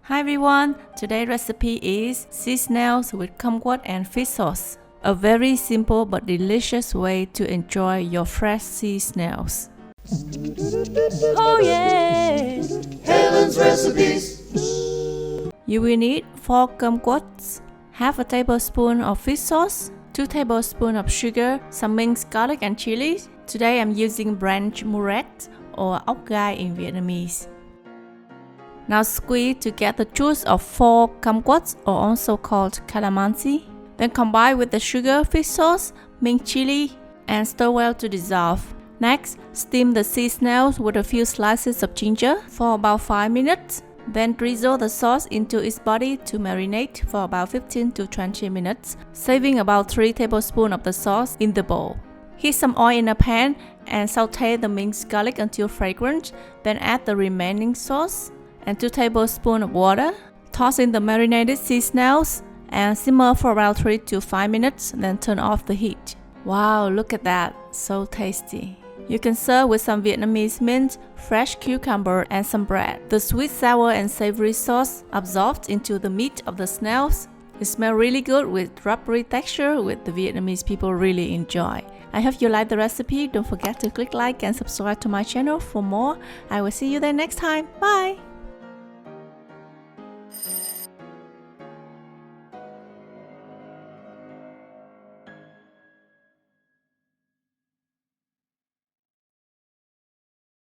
Hi everyone, today's recipe is sea snails with kumquat and fish sauce. A very simple but delicious way to enjoy your fresh sea snails. Oh yeah! Helen's recipes. You will need 4 kumquats, half a tablespoon of fish sauce, 2 tablespoons of sugar, some minced garlic and chili. Today I'm using branch muret or ốc gai in Vietnamese. Now squeeze to get the juice of 4 kumquats, or also called calamansi. Then combine with the sugar, fish sauce, minced chili, and stir well to dissolve. Next, steam the sea snails with a few slices of ginger for about 5 minutes. Then drizzle the sauce into its body to marinate for about 15 to 20 minutes, saving about 3 tablespoons of the sauce in the bowl. Heat some oil in a pan and saute the minced garlic until fragrant, then add the remaining sauce and 2 tablespoons of water. Toss in the marinated sea snails and simmer for about 3 to 5 minutes, then turn off the heat. Wow, look at that, so tasty. You can serve with some Vietnamese mint, fresh cucumber, and some bread. The sweet, sour, and savory sauce absorbs into the meat of the snails. It smells really good with rubbery texture, which the Vietnamese people really enjoy. I hope you like the recipe. Don't forget to click like and subscribe to my channel for more. I will see you there next time. Bye!